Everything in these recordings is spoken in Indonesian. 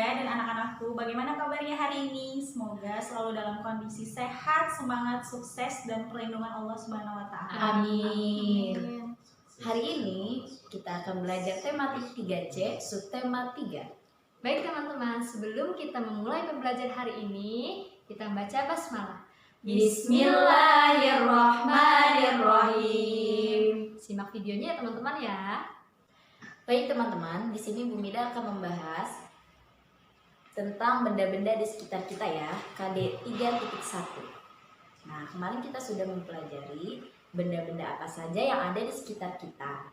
saya dan anak-anakku. Bagaimana kabarnya hari ini? Semoga selalu dalam kondisi sehat, semangat, sukses, dan perlindungan Allah Subhanahu wa Ta'ala. Amin. Hari ini kita akan belajar tematik 3C, subtema 3. Baik teman-teman, sebelum kita memulai pembelajaran hari ini, kita membaca basmalah. Bismillahirrahmanirrahim. Simak videonya ya teman-teman ya. Baik teman-teman, di sini Bu Mida akan membahas tentang benda-benda di sekitar kita ya, KD 3.1. Nah, kemarin kita sudah mempelajari benda-benda apa saja yang ada di sekitar kita.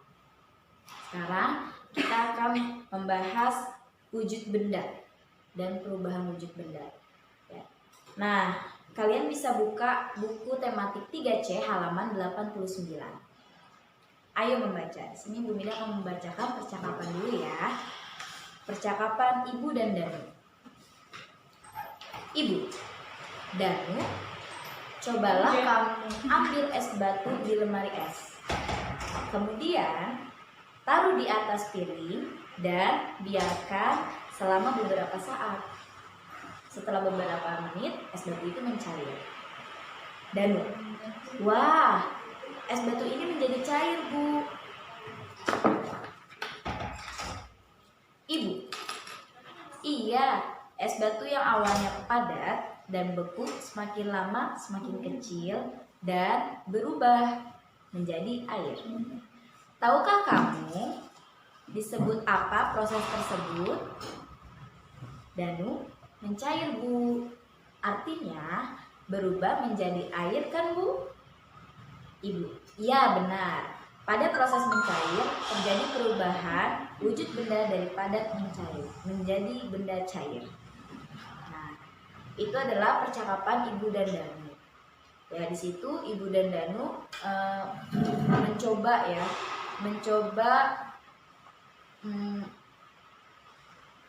Sekarang kita akan membahas wujud benda dan perubahan wujud benda. Ya. Nah, kalian bisa buka buku tematik 3C halaman 89. Ayo membaca. Di sini Bu Mida akan membacakan percakapan dulu ya. Percakapan Ibu dan Danu. Ibu, Danu, cobalah kamu ambil es batu di lemari es. Kemudian taruh di atas piring dan biarkan selama beberapa saat. Setelah beberapa menit, es batu itu mencair. Danu, wah, es batu ini menjadi cair, Bu. Ibu, iya, es batu yang awalnya padat dan beku semakin lama semakin kecil dan berubah menjadi air. Tahukah kamu disebut apa proses tersebut? Danu, mencair, Bu. Artinya berubah menjadi air kan, Bu? Ibu, iya benar. Pada proses mencair terjadi perubahan wujud benda dari padat mencair menjadi benda cair. Nah, itu adalah percakapan Ibu dan Danu. Ya, di situ Ibu dan Danu mencoba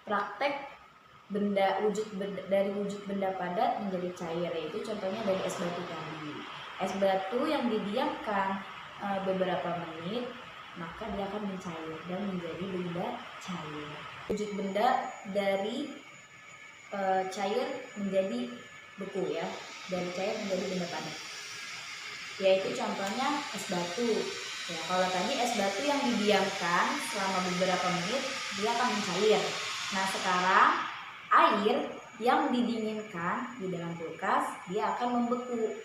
praktek dari wujud benda padat menjadi cair, yaitu contohnya dari es batu tadi. Es batu yang didiamkan beberapa menit, maka dia akan mencair dan menjadi benda cair. Wujud benda dari cair menjadi beku ya, dari cair menjadi benda padat. Yaitu contohnya es batu. Ya, kalau tadi es batu yang didiamkan selama beberapa menit, dia akan mencair. Nah, sekarang air yang didinginkan di dalam kulkas, dia akan membeku.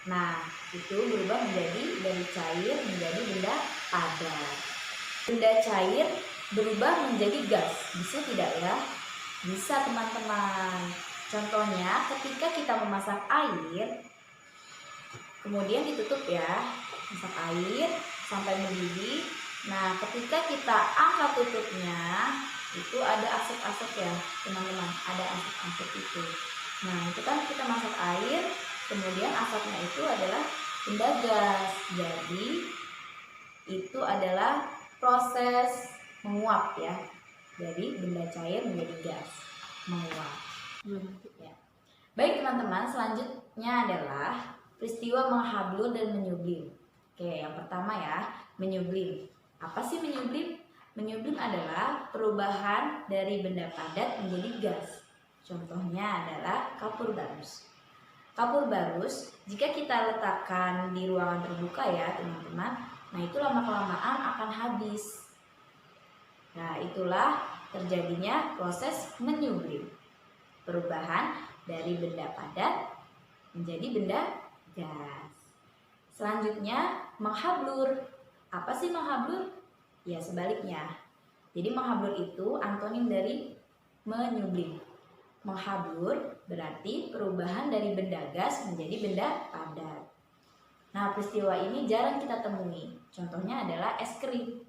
Nah, itu berubah menjadi dari cair menjadi benda padat. Benda cair berubah menjadi gas. Bisa tidak ya? Bisa teman-teman. Contohnya ketika kita memasak air, kemudian ditutup ya, masak air sampai mendidih. Nah, ketika kita angkat tutupnya, itu ada asap-asap ya teman-teman, ada asap-asap itu. Nah, itu kan kita masak air, kemudian asapnya itu adalah benda gas. Jadi itu adalah proses menguap ya, dari benda cair menjadi gas, menguap. Ya. Baik teman-teman, selanjutnya adalah peristiwa menghablur dan menyublim. Oke, yang pertama ya, menyublim. Apa sih menyublim? Menyublim adalah perubahan dari benda padat menjadi gas. Contohnya adalah kapur barus. Kapur barus, jika kita letakkan di ruangan terbuka ya teman-teman, nah itu lama-kelamaan akan habis. Nah, itulah terjadinya proses menyublim. Perubahan dari benda padat menjadi benda gas. Selanjutnya, menghablur. Apa sih menghablur? Ya, sebaliknya. Jadi menghablur itu antonim dari menyublim. Menghablur berarti perubahan dari benda gas menjadi benda padat. Nah, peristiwa ini jarang kita temui. Contohnya adalah es krim.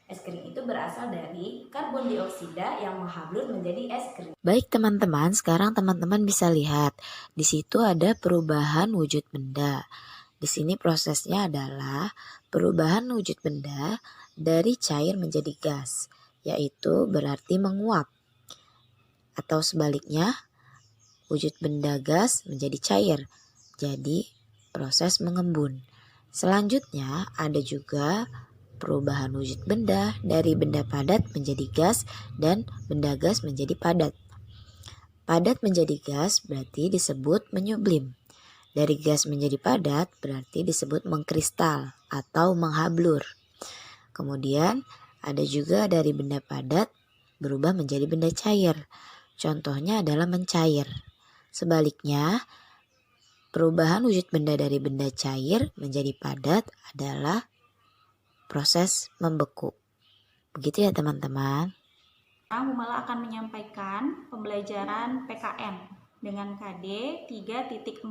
Es krim itu berasal dari karbon dioksida yang menghablur menjadi es krim. Baik teman-teman, sekarang teman-teman bisa lihat. Di situ ada perubahan wujud benda. Di sini prosesnya adalah perubahan wujud benda dari cair menjadi gas, yaitu berarti menguap. Atau sebaliknya, wujud benda gas menjadi cair, jadi proses mengembun. Selanjutnya ada juga perubahan wujud benda dari benda padat menjadi gas dan benda gas menjadi padat. Padat menjadi gas berarti disebut menyublim. Dari gas menjadi padat berarti disebut mengkristal atau menghablur. Kemudian ada juga dari benda padat berubah menjadi benda cair. Contohnya adalah mencair. Sebaliknya, perubahan wujud benda dari benda cair menjadi padat adalah proses membeku. Begitu ya teman-teman. Sekarang Bu Mala akan menyampaikan pembelajaran PKN dengan KD 3.4,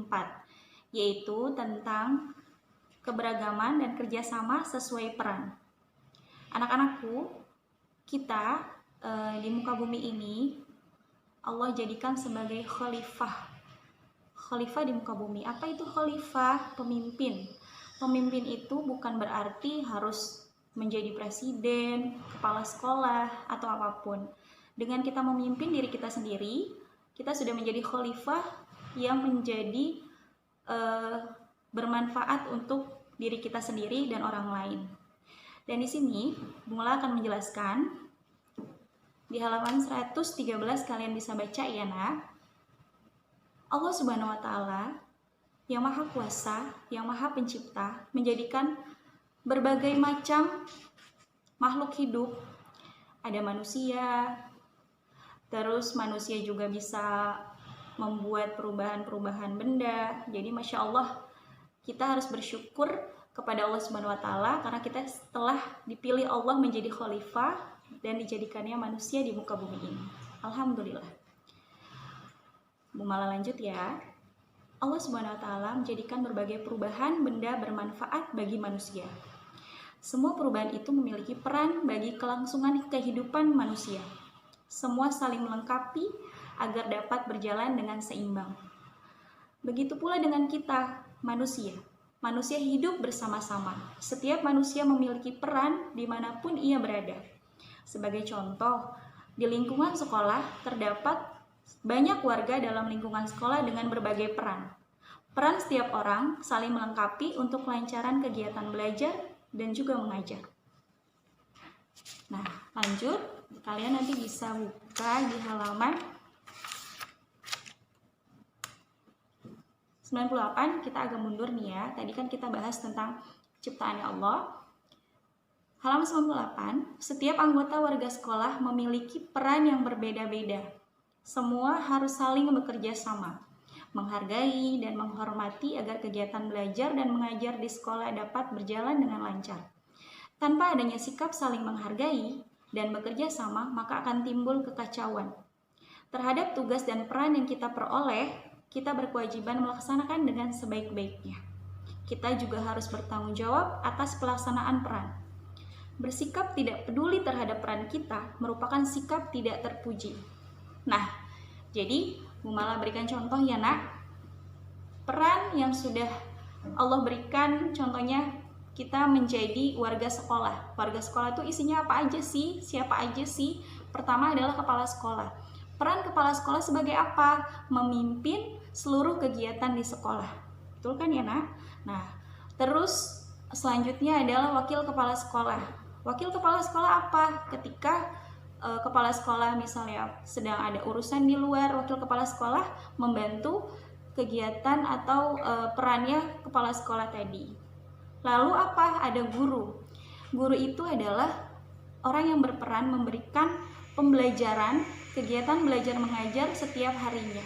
yaitu tentang keberagaman dan kerjasama sesuai peran. Anak-anakku, kita di muka bumi ini Allah jadikan sebagai khalifah. Khalifah di muka bumi. Apa itu khalifah? Pemimpin. Pemimpin itu bukan berarti harus menjadi presiden, kepala sekolah, atau apapun. Dengan kita memimpin diri kita sendiri, kita sudah menjadi khalifah yang menjadi bermanfaat untuk diri kita sendiri dan orang lain. Dan di sini, Bu Mala akan menjelaskan di halaman 113, kalian bisa baca ya nak. Allah Subhanahu wa Ta'ala yang Maha Kuasa, yang Maha Pencipta, menjadikan berbagai macam makhluk hidup. Ada manusia, terus manusia juga bisa membuat perubahan-perubahan benda. Jadi Masya Allah, kita harus bersyukur kepada Allah Subhanahu wa Ta'ala karena kita telah dipilih Allah menjadi khalifah dan dijadikannya manusia di muka bumi ini. Alhamdulillah. Bu Mala lanjut ya. Allah Subhanahu wa Ta'ala menjadikan berbagai perubahan benda bermanfaat bagi manusia. Semua perubahan itu memiliki peran bagi kelangsungan kehidupan manusia. Semua saling melengkapi agar dapat berjalan dengan seimbang. Begitu pula dengan kita, manusia. Manusia hidup bersama-sama. Setiap manusia memiliki peran dimanapun ia berada. Sebagai contoh, di lingkungan sekolah terdapat banyak warga dalam lingkungan sekolah dengan berbagai peran. Peran setiap orang saling melengkapi untuk kelancaran kegiatan belajar dan juga mengajar. Nah, lanjut. Kalian nanti bisa buka di halaman 98. Kita agak mundur nih ya. Tadi kan kita bahas tentang ciptaannya Allah. Halaman 98. Setiap anggota warga sekolah memiliki peran yang berbeda-beda. Semua harus saling bekerja sama, menghargai dan menghormati agar kegiatan belajar dan mengajar di sekolah dapat berjalan dengan lancar. Tanpa adanya sikap saling menghargai dan bekerja sama, maka akan timbul kekacauan. Terhadap tugas dan peran yang kita peroleh, kita berkewajiban melaksanakan dengan sebaik-baiknya. Kita juga harus bertanggung jawab atas pelaksanaan peran. Bersikap tidak peduli terhadap peran kita merupakan sikap tidak terpuji. Nah, jadi Bu Mala berikan contoh ya nak. Peran yang sudah Allah berikan, contohnya kita menjadi warga sekolah. Warga sekolah itu isinya apa aja sih? Siapa aja sih? Pertama adalah kepala sekolah. Peran kepala sekolah sebagai apa? Memimpin seluruh kegiatan di sekolah. Betul kan ya nak? Nah, terus selanjutnya adalah wakil kepala sekolah. Wakil kepala sekolah apa? Ketika kepala sekolah misalnya sedang ada urusan di luar, wakil kepala sekolah membantu kegiatan atau perannya kepala sekolah tadi. Lalu apa? Ada guru. Guru itu adalah orang yang berperan memberikan pembelajaran, kegiatan belajar mengajar setiap harinya.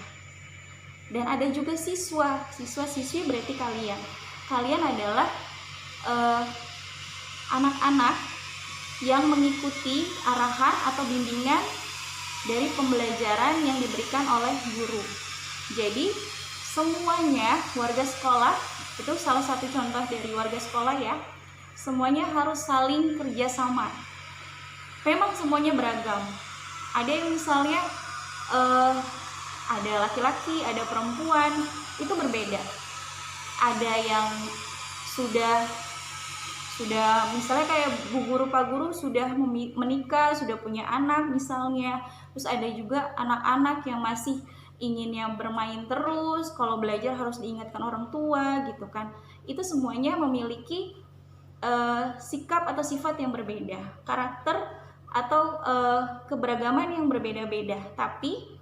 Dan ada juga siswa. Siswa-siswi berarti kalian. Kalian adalah anak-anak yang mengikuti arahan atau bimbingan dari pembelajaran yang diberikan oleh guru. Jadi semuanya warga sekolah, itu salah satu contoh dari warga sekolah ya, semuanya harus saling kerjasama. Memang semuanya beragam. Ada yang misalnya ada laki-laki, ada perempuan, itu berbeda. Ada yang sudah misalnya kayak bu guru pak guru sudah menikah, sudah punya anak misalnya. Terus ada juga anak-anak yang masih inginnya bermain terus, kalau belajar harus diingatkan orang tua gitu kan. Itu semuanya memiliki sikap atau sifat yang berbeda, karakter atau keberagaman yang berbeda-beda. Tapi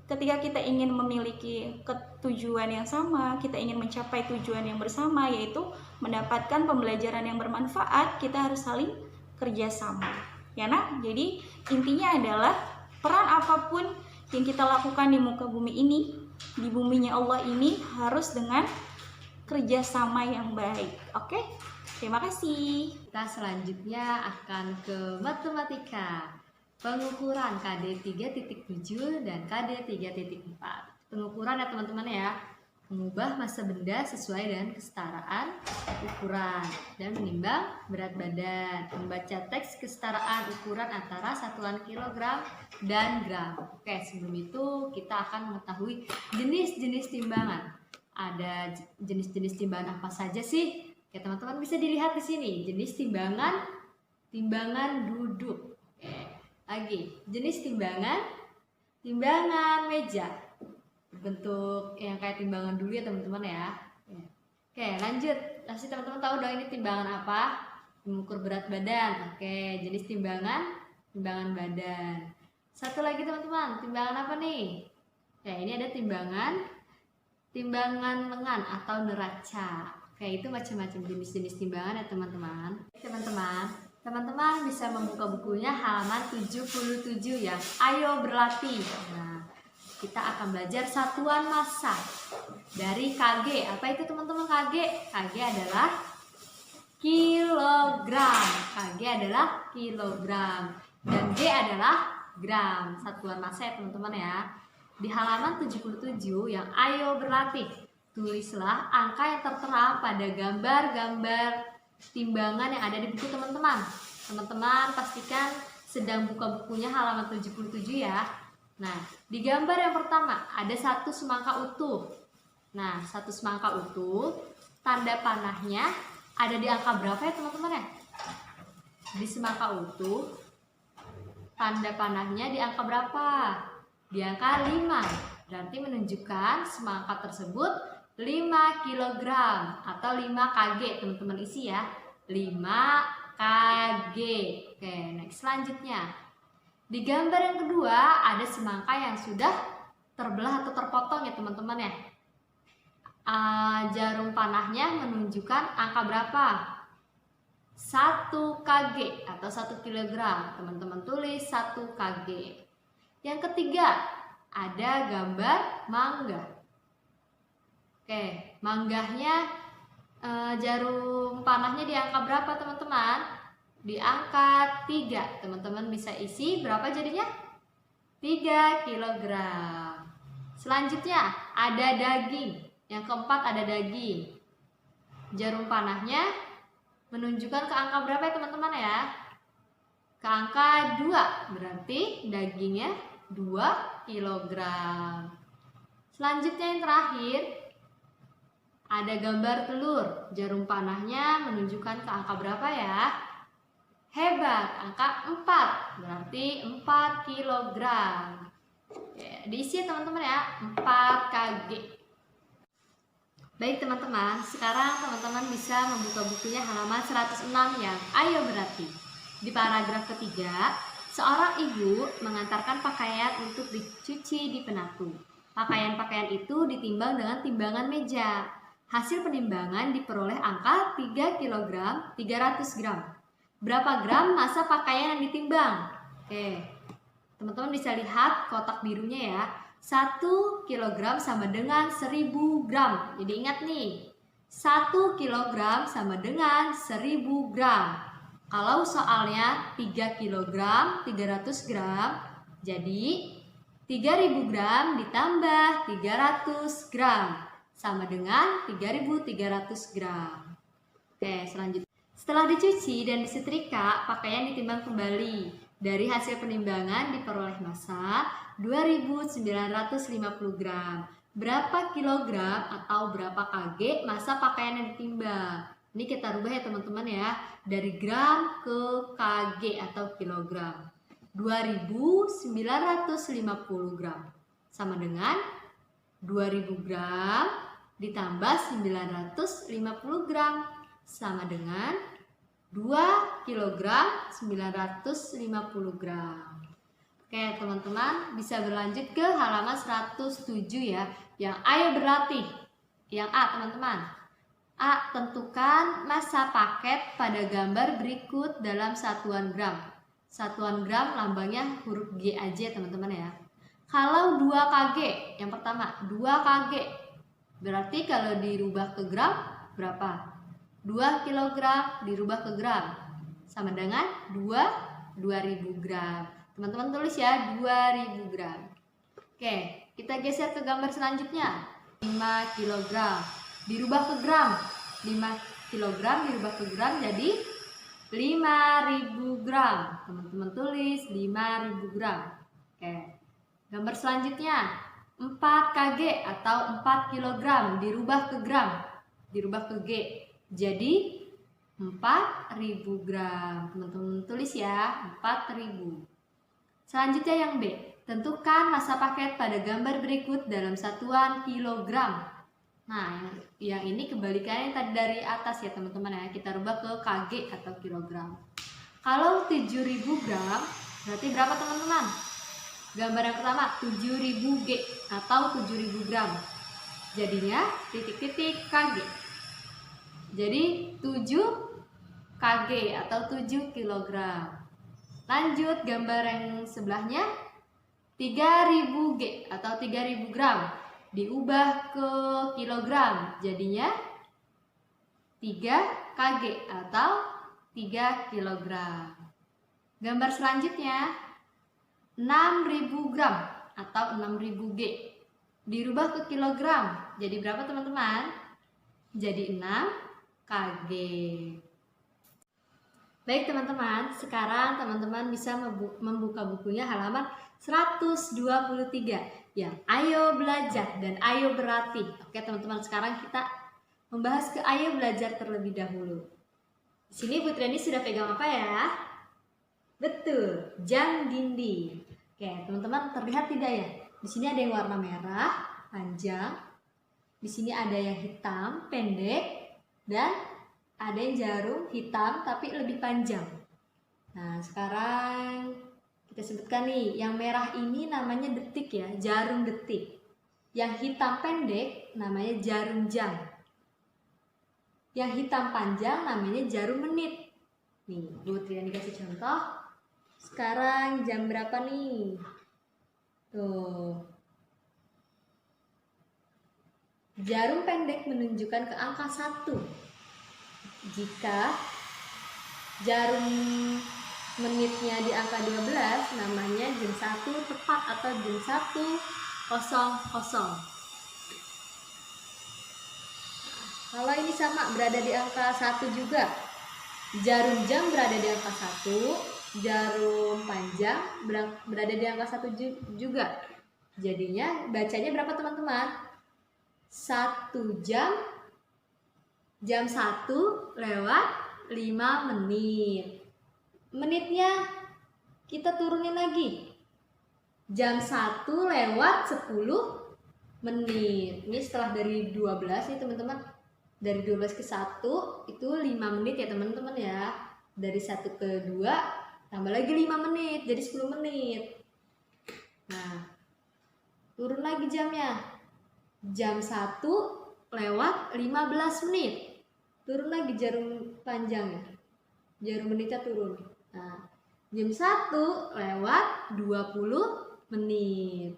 ketika kita ingin memiliki tujuan yang sama, kita ingin mencapai tujuan yang bersama, yaitu mendapatkan pembelajaran yang bermanfaat, kita harus saling kerjasama. Ya nak, jadi intinya adalah peran apapun yang kita lakukan di muka bumi ini, di buminya Allah ini, harus dengan kerjasama yang baik. Oke? Terima kasih. Kita selanjutnya akan ke matematika. Pengukuran KD 3.7 dan KD 3.4. Pengukuran ya teman-teman ya. Mengubah massa benda sesuai dengan kesetaraan ukuran dan menimbang berat badan. Membaca teks kesetaraan ukuran antara satuan kilogram dan gram. Oke, sebelum itu kita akan mengetahui jenis-jenis timbangan. Ada jenis-jenis timbangan apa saja sih? Oke, teman-teman bisa dilihat di sini. Jenis timbangan duduk. Oke. Lagi, jenis timbangan meja. Bentuk yang kayak timbangan dulu ya teman-teman ya. Oke, lanjut. Pasti teman-teman tahu dong ini timbangan apa? Mengukur berat badan. Oke, jenis timbangan badan. Satu lagi teman-teman, timbangan apa nih? Oke, ini ada timbangan lengan atau neraca. Oke, itu macam-macam jenis-jenis timbangan ya teman-teman. Teman-teman bisa membuka bukunya halaman 77 ya. Ayo berlatih. Nah, kita akan belajar satuan massa dari kg. Apa itu teman-teman kg? Kg adalah kilogram. Kg adalah kilogram. Dan G adalah gram. Satuan massa ya teman-teman ya. Di halaman 77 yang ayo berlatih, tulislah angka yang tertera pada gambar-gambar timbangan yang ada di buku teman-teman. Teman-teman pastikan sedang buka bukunya halaman 77 ya. Nah, di gambar yang pertama ada satu semangka utuh. Nah, satu semangka utuh, tanda panahnya ada di angka berapa ya teman-teman ya? Di semangka utuh, tanda panahnya di angka berapa? Di angka 5. Berarti menunjukkan semangka tersebut 5 kg atau 5 kg. Teman-teman isi ya. 5 kg. Oke, next selanjutnya. Di gambar yang kedua ada semangka yang sudah terbelah atau terpotong ya teman-teman ya. Jarum panahnya menunjukkan angka berapa? 1 kg atau 1 kg. Teman-teman tulis 1 kg. Yang ketiga ada gambar mangga. Oke, manggahnya jarum panahnya di angka berapa teman-teman? Di angka 3. Teman-teman bisa isi berapa jadinya? 3 kg. Selanjutnya ada daging. Yang keempat ada daging. Jarum panahnya menunjukkan ke angka berapa ya teman-teman ya? Ke angka 2. Berarti dagingnya 2 kg. Selanjutnya yang terakhir ada gambar telur. Jarum panahnya menunjukkan ke angka berapa ya? Hebat, angka 4. Berarti 4 kg. Ya, diisi teman-teman ya, 4 kg. Baik teman-teman, sekarang teman-teman bisa membuka bukunya halaman 106 yang ayo berarti. Di paragraf ketiga, seorang ibu mengantarkan pakaian untuk dicuci di penatu. Pakaian-pakaian itu ditimbang dengan timbangan meja. Hasil penimbangan diperoleh angka 3 kg 300 gram. Berapa gram massa pakaian yang ditimbang? Oke, teman-teman bisa lihat kotak birunya ya. 1 kg sama dengan 1000 gram. Jadi ingat nih, 1 kg sama dengan 1000 gram. Kalau soalnya 3 kg 300 gram, jadi 3000 gram ditambah 300 gram sama dengan 3300 gram. Oke, selanjutnya. Setelah dicuci dan disetrika, pakaian ditimbang kembali. Dari hasil penimbangan diperoleh massa 2950 gram. Berapa kilogram atau berapa kg massa pakaian yang ditimbang? Ini kita rubah ya teman-teman ya. Dari gram ke kg atau kilogram. 2950 gram. Sama dengan 2000 gram ditambah 950 gram. Sama dengan 2 kg 950 gram. Oke, teman-teman bisa berlanjut ke halaman 107 ya. Yang ayo berlatih. Yang A, teman-teman. A, tentukan massa paket pada gambar berikut dalam satuan gram. Satuan gram lambangnya huruf G aja, teman-teman ya. Kalau 2 kg, yang pertama 2 kg. Berarti kalau dirubah ke gram berapa? 2 kg dirubah ke gram sama dengan 2000 gram. Teman-teman tulis ya, 2000 gram. Oke, kita geser ke gambar selanjutnya. 5 kg dirubah ke gram. 5 kg dirubah ke gram jadi 5000 gram. Teman-teman tulis 5000 gram. Oke. Gambar selanjutnya. 4 kg atau 4 kg dirubah ke gram. Dirubah ke G. Jadi 4000 gram. Teman-teman tulis ya, 4000. Selanjutnya yang B, tentukan massa paket pada gambar berikut dalam satuan kilogram. Nah, yang ini kebalikannya tadi dari atas ya teman-teman ya. Kita rubah ke kg atau kilogram. Kalau 7000 gram, berarti berapa teman-teman? Gambar yang pertama 7000 G atau 7000 gram. Jadinya titik-titik kg. Jadi 7 kg atau 7 kilogram. Lanjut gambar yang sebelahnya 3000 G atau 3000 gram diubah ke kilogram jadinya 3 kg atau 3 kilogram. Gambar selanjutnya 6000 gram atau 6000 G dirubah ke kilogram jadi berapa teman-teman? Jadi 6 kg. Baik teman-teman, sekarang teman-teman bisa membuka bukunya halaman 123 yang ayo belajar dan ayo berlatih. Oke teman-teman, sekarang kita membahas ke ayo belajar terlebih dahulu. Di sini Bu Triani sudah pegang apa ya? Betul, jam dinding. Oke teman-teman, terlihat tidak ya? Di sini ada yang warna merah, panjang. Di sini ada yang hitam, pendek, dan ada yang jarum hitam tapi lebih panjang. Nah, sekarang kita sebutkan nih, yang merah ini namanya detik ya, jarum detik. Yang hitam pendek namanya jarum jam. Yang hitam panjang namanya jarum menit. Nih, Bu Triani kasih contoh. Sekarang jam berapa nih? Tuh. Jarum pendek menunjukkan ke angka 1. Jika jarum menitnya di angka 12 namanya jam 1 tepat atau jam 1.00. Kalau ini sama berada di angka 1 juga. Jarum jam berada di angka 1, jarum panjang berada di angka 1 juga. Jadinya bacanya berapa teman-teman? 1 jam 1 lewat 5 menit. Menitnya kita turunin lagi. Jam 1 lewat 10 menit. Ini setelah dari 12 nih teman-teman. Dari 12 ke 1 itu 5 menit ya teman-teman ya. Dari 1 ke 2 tambah lagi 5 menit jadi 10 menit. Nah, turun lagi jamnya. Jam 1 lewat 15 menit. Turun lagi jarum panjangnya. Jarum menitnya turun. Nah, jam 1 lewat 20 menit.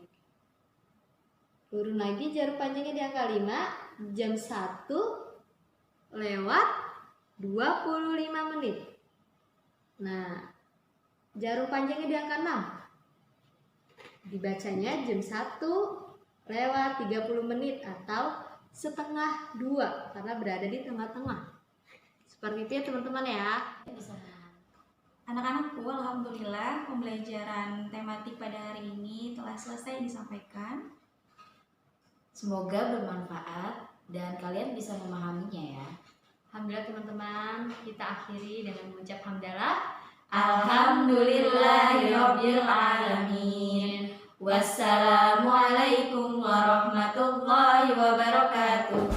Turun lagi jarum panjangnya di angka 5. Jam 1 lewat 25 menit. Nah, jarum panjangnya di angka 6. Dibacanya jam 1 lewat 30 menit atau setengah 2 karena berada di tengah-tengah. Seperti itu ya teman-teman ya. Anak-anakku, alhamdulillah pembelajaran tematik pada hari ini telah selesai disampaikan. Semoga bermanfaat dan kalian bisa memahaminya ya. Alhamdulillah teman-teman, kita akhiri dengan mengucap hamdalah. Alhamdulillahirabbil alamin. Wassalamualaikum warahmatullahi wabarakatuh.